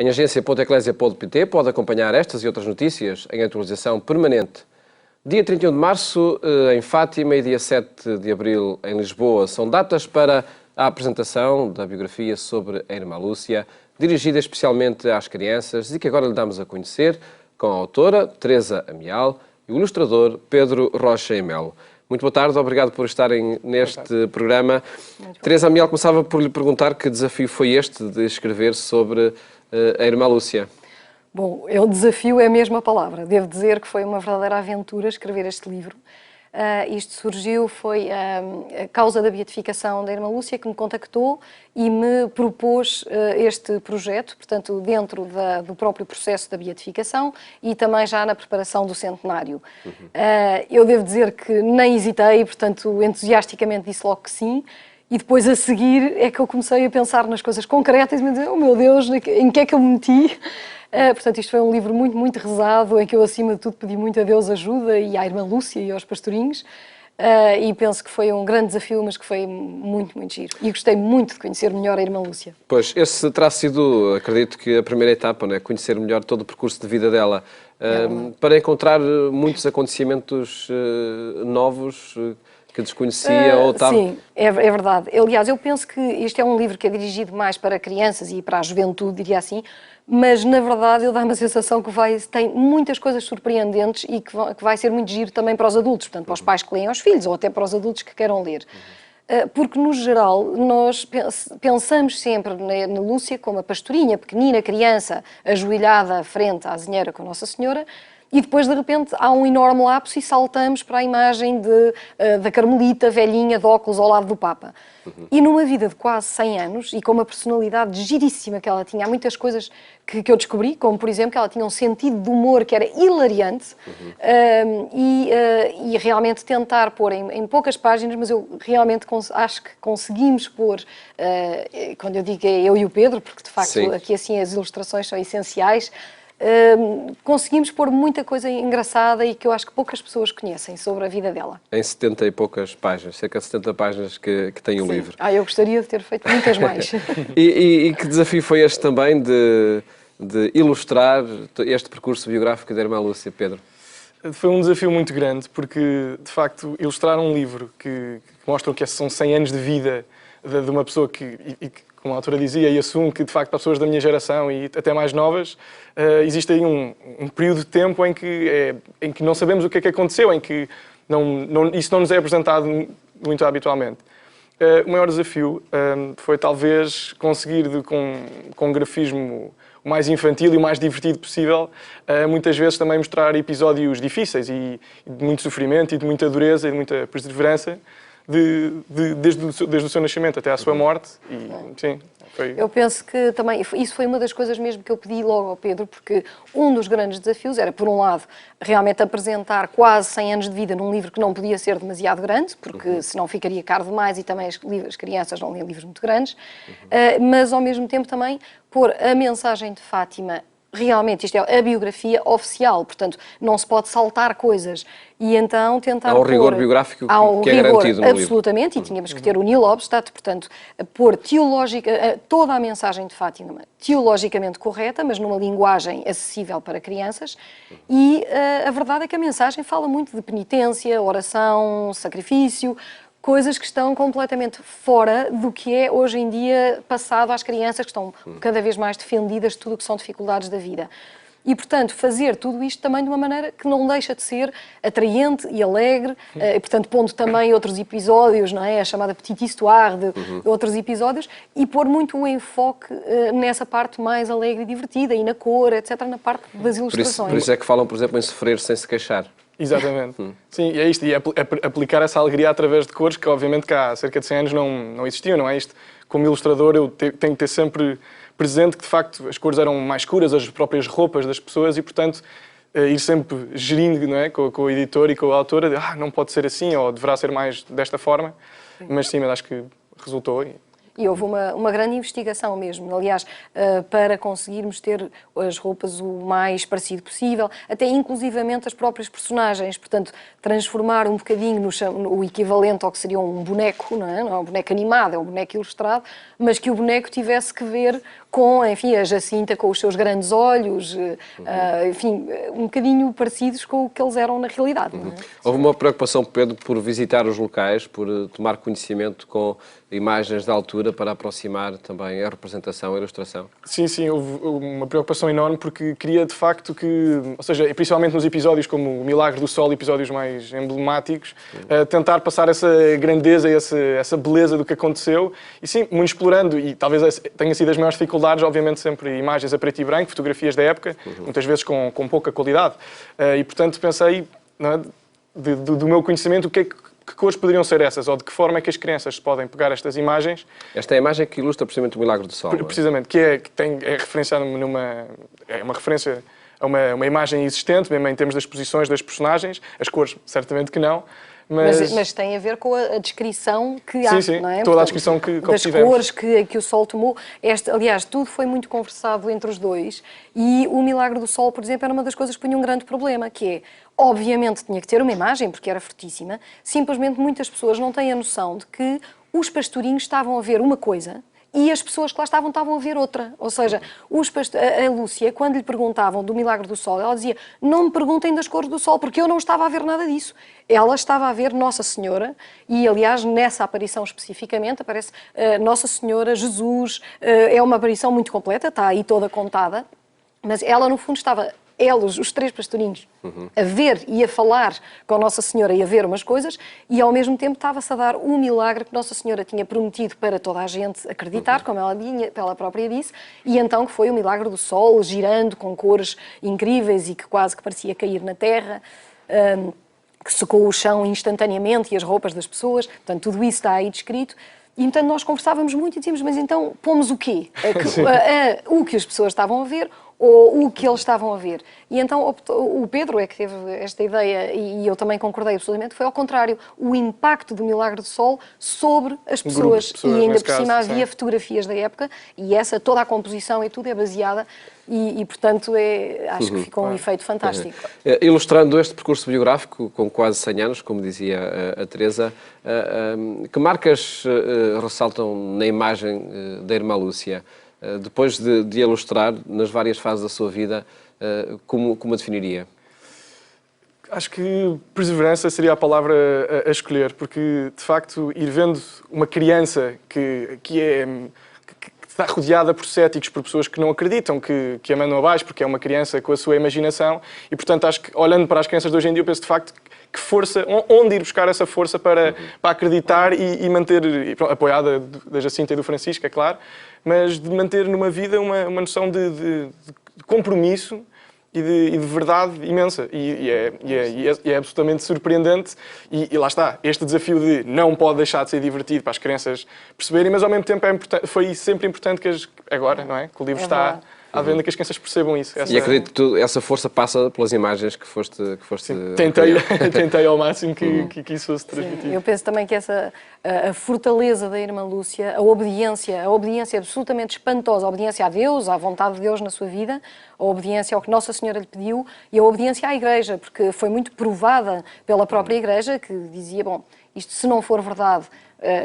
Em agência.eclesia.pt pode acompanhar estas e outras notícias em atualização permanente. Dia 31 de março em Fátima e dia 7 de abril em Lisboa são datas para a apresentação da biografia sobre a Irmã Lúcia, dirigida especialmente às crianças e que agora lhe damos a conhecer com a autora Teresa Amial e o ilustrador Pedro Rocha e Melo. Muito boa tarde, obrigado por estarem neste programa. Teresa Amial, começava por lhe perguntar que desafio foi este de escrever sobre a Irmã Lúcia. Bom, o desafio é a mesma palavra. Devo dizer que foi uma verdadeira aventura escrever este livro. Isto surgiu, foi a causa da beatificação da Irmã Lúcia que me contactou e me propôs este projeto, portanto, dentro do próprio processo da beatificação e também já na preparação do centenário. Eu devo dizer que nem hesitei, portanto, entusiasticamente disse logo que sim. E depois, a seguir, é que eu comecei a pensar nas coisas concretas e me dizer, oh meu Deus, em que é que eu me meti? Portanto, isto foi um livro muito, muito rezado, em que eu, acima de tudo, pedi muito a Deus ajuda e à Irmã Lúcia e aos pastorinhos. E penso que foi um grande desafio, mas que foi muito, muito giro. E gostei muito de conhecer melhor a Irmã Lúcia. Pois, esse terá sido, acredito que a primeira etapa, não é? Conhecer melhor todo o percurso de vida dela. Para encontrar muitos acontecimentos novos que desconhecia ou estava... Sim, é verdade. Aliás, eu penso que este é um livro que é dirigido mais para crianças e para a juventude, diria assim, mas, na verdade, ele dá-me a sensação que tem muitas coisas surpreendentes e que vai ser muito giro também para os adultos, portanto, para os pais que leem aos filhos ou até para os adultos que queiram ler. Porque, no geral, nós pensamos sempre na Lúcia como a pastorinha, pequenina, criança, ajoelhada à frente à azinheira com Nossa Senhora, e depois, de repente, há um enorme lapso e saltamos para a imagem da Carmelita, velhinha, de óculos ao lado do Papa. E numa vida de quase 100 anos, e com uma personalidade giríssima que ela tinha, há muitas coisas que eu descobri, como, por exemplo, que ela tinha um sentido de humor que era hilariante, e realmente tentar pôr em poucas páginas, mas eu realmente acho que conseguimos pôr, quando eu digo eu e o Pedro, porque, de facto, sim, aqui assim as ilustrações são essenciais, conseguimos pôr muita coisa engraçada e que eu acho que poucas pessoas conhecem sobre a vida dela. Em 70 e poucas páginas, cerca de 70 páginas que tem o livro. Eu gostaria de ter feito muitas mais. E que desafio foi este também de ilustrar este percurso biográfico da Irmã Lúcia, Pedro? Foi um desafio muito grande, porque, de facto, ilustrar um livro que mostra que são 100 anos de vida de uma pessoa que como a autora dizia, e assumo que, de facto, para pessoas da minha geração e até mais novas, existe aí um período de tempo em que não sabemos o que é que aconteceu, em que isso não nos é apresentado muito habitualmente. O maior desafio foi, talvez, conseguir, com um grafismo o mais infantil e o mais divertido possível, muitas vezes também mostrar episódios difíceis e de muito sofrimento e de muita dureza e de muita perseverança, desde o seu nascimento até à sua morte. Sim, foi... Eu penso que também isso foi uma das coisas mesmo que eu pedi logo ao Pedro, porque um dos grandes desafios era, por um lado, realmente apresentar quase 100 anos de vida num livro que não podia ser demasiado grande, porque senão ficaria caro demais e também as crianças não liam livros muito grandes, mas ao mesmo tempo também pôr a mensagem de Fátima. Realmente, isto é a biografia oficial, portanto, não se pode saltar coisas. E então tentar há um rigor biográfico que é garantido no livro. Absolutamente, e tínhamos que ter o nihil obstat, portanto, pôr toda a mensagem de Fátima teologicamente correta, mas numa linguagem acessível para crianças. E a verdade é que a mensagem fala muito de penitência, oração, sacrifício, coisas que estão completamente fora do que é hoje em dia passado às crianças, que estão cada vez mais defendidas de tudo o que são dificuldades da vida. E, portanto, fazer tudo isto também de uma maneira que não deixa de ser atraente e alegre, e, portanto, pondo também outros episódios, não é? A chamada petite histoire de outros episódios, e pôr muito o enfoque nessa parte mais alegre e divertida, e na cor, etc., na parte das ilustrações. Por isso é que falam, por exemplo, em sofrer sem se queixar. Exatamente. Sim, e é isto. E aplicar essa alegria através de cores que, obviamente, que há cerca de 100 anos não existiam, não é? Isto, como ilustrador, eu tenho que ter sempre presente que, de facto, as cores eram mais escuras, as próprias roupas das pessoas e, portanto, ir sempre gerindo, não é? com o editor e com a autora, não pode ser assim ou deverá ser mais desta forma. Sim. Mas sim, mas acho que resultou. E houve uma grande investigação mesmo, aliás, para conseguirmos ter as roupas o mais parecido possível, até inclusivamente as próprias personagens, portanto, transformar um bocadinho o equivalente ao que seria um boneco, não é um boneco animado, é um boneco ilustrado, mas que o boneco tivesse que ver com, enfim, a Jacinta com os seus grandes olhos, enfim, um bocadinho parecidos com o que eles eram na realidade. Não é? Houve uma preocupação, Pedro, por visitar os locais, por tomar conhecimento com imagens da altura para aproximar também a representação, a ilustração? Sim, houve uma preocupação enorme porque queria de facto que, ou seja, principalmente nos episódios como o Milagre do Sol, episódios mais emblemáticos, tentar passar essa grandeza e essa beleza do que aconteceu e sim, muito explorando, e talvez tenha sido as maiores dificuldades, obviamente sempre imagens a preto e branco, fotografias da época, muitas vezes com pouca qualidade, e portanto pensei, não é, do meu conhecimento, que cores poderiam ser essas, ou de que forma é que as crianças podem pegar estas imagens. Esta é a imagem que ilustra precisamente o Milagre do Sol. Precisamente, que é referenciada é uma referência a uma imagem existente, mesmo em termos das posições das personagens, as cores certamente que não, mas tem a ver com a descrição que há, sim, não é? Toda a descrição que das obtivemos. cores que o Sol tomou. Aliás, tudo foi muito conversado entre os dois e o Milagre do Sol, por exemplo, era uma das coisas que punha um grande problema, que é, obviamente, tinha que ter uma imagem, porque era fortíssima, simplesmente muitas pessoas não têm a noção de que os pastorinhos estavam a ver uma coisa e as pessoas que lá estavam a ver outra. Ou seja, a Lúcia, quando lhe perguntavam do Milagre do Sol, ela dizia, não me perguntem das cores do Sol, porque eu não estava a ver nada disso. Ela estava a ver Nossa Senhora, e aliás, nessa aparição especificamente, aparece Nossa Senhora, Jesus, é uma aparição muito completa, está aí toda contada, mas ela no fundo estava... eles, os três pastorinhos, a ver e a falar com Nossa Senhora e a ver umas coisas, e ao mesmo tempo estava-se a dar o milagre que Nossa Senhora tinha prometido para toda a gente acreditar, como ela própria disse, e então que foi o milagre do Sol, girando com cores incríveis e que quase que parecia cair na terra, que secou o chão instantaneamente e as roupas das pessoas, portanto tudo isso está aí descrito. E então nós conversávamos muito e dizíamos, mas então pomos o quê? O que as pessoas estavam a ver ou o que eles estavam a ver. E então o Pedro é que teve esta ideia, e eu também concordei absolutamente, foi ao contrário, o impacto do Milagre do Sol sobre as pessoas. E ainda por cima havia fotografias da época, e toda a composição e tudo é baseada, e portanto acho que ficou um efeito fantástico. Ilustrando este percurso biográfico, com quase 100 anos, como dizia a Teresa, que marcas ressaltam na imagem da Irmã Lúcia? Depois de ilustrar nas várias fases da sua vida, como a definiria? Acho que perseverança seria a palavra a escolher, porque, de facto, ir vendo uma criança que está rodeada por céticos, por pessoas que não acreditam, que a mandam abaixo, porque é uma criança com a sua imaginação, e, portanto, acho que, olhando para as crianças de hoje em dia, eu penso, de facto, que força, onde ir buscar essa força para acreditar e manter, apoiada da Jacinta e do Francisco, é claro, mas de manter numa vida uma noção de compromisso e de verdade imensa. E é absolutamente surpreendente. E lá está, este desafio de não pode deixar de ser divertido para as crianças perceberem, mas ao mesmo tempo foi sempre importante que agora, não é? Que o livro está à venda, que as crianças percebam isso. E acredito que essa força passa pelas imagens que foste Sim, tentei ao máximo que isso fosse transmitido. Sim, eu penso também que a fortaleza da Irmã Lúcia, a obediência absolutamente espantosa, a obediência a Deus, à vontade de Deus na sua vida, a obediência ao que Nossa Senhora lhe pediu e a obediência à Igreja, porque foi muito provada pela própria Igreja, que dizia, bom, isto se não for verdade,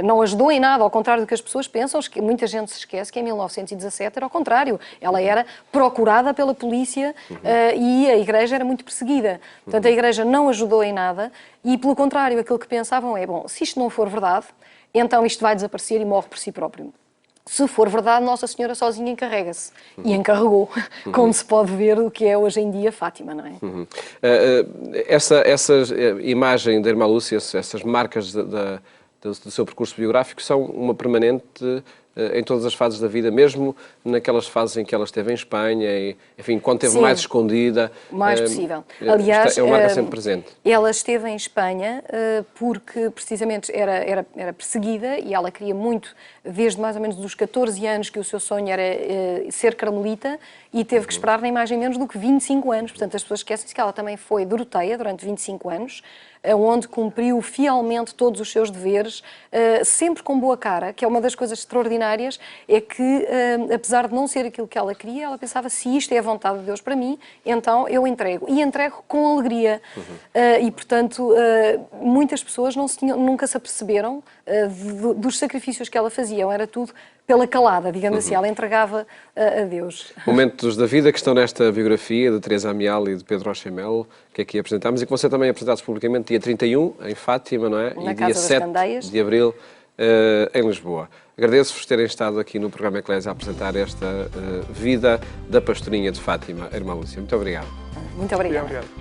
não ajudou em nada, ao contrário do que as pessoas pensam, muita gente se esquece que em 1917 era ao contrário, ela era procurada pela polícia e a Igreja era muito perseguida. Portanto, a Igreja não ajudou em nada e, pelo contrário, aquilo que pensavam é, bom, se isto não for verdade, então isto vai desaparecer e morre por si próprio. Se for verdade, Nossa Senhora sozinha encarrega-se. E encarregou, como se pode ver o que é hoje em dia Fátima, não é? Essa imagem da Irmã Lúcia, essas marcas do seu percurso biográfico, são uma permanente em todas as fases da vida, mesmo naquelas fases em que ela esteve em Espanha, e, enfim, quando esteve Sim, mais escondida. o mais possível. Aliás, é uma marca sempre presente. Ela esteve em Espanha porque precisamente era perseguida e ela queria muito, desde mais ou menos dos 14 anos, que o seu sonho era ser carmelita, e teve que esperar nem mais nem menos do que 25 anos. Portanto, as pessoas esquecem-se que ela também foi doroteia durante 25 anos, onde cumpriu fielmente todos os seus deveres, sempre com boa cara, que é uma das coisas extraordinárias, é que, apesar de não ser aquilo que ela queria, ela pensava, se isto é a vontade de Deus para mim, então eu entrego. E entrego com alegria. E, portanto, muitas pessoas nunca se aperceberam dos sacrifícios que ela fazia. Era tudo pela calada, digamos assim. Ela entregava a Deus. Momentos da vida que estão nesta biografia de Teresa Amial e de Pedro Rochemelo, que aqui apresentámos, e que vão ser também apresentados publicamente dia 31, em Fátima, não é? Na e Casa dia das 7 Candeias. de Abril, em Lisboa. Agradeço-vos terem estado aqui no programa Eclésia a apresentar esta vida da pastorinha de Fátima, a Irmã Lúcia. Muito obrigado. Muito obrigada. Obrigado.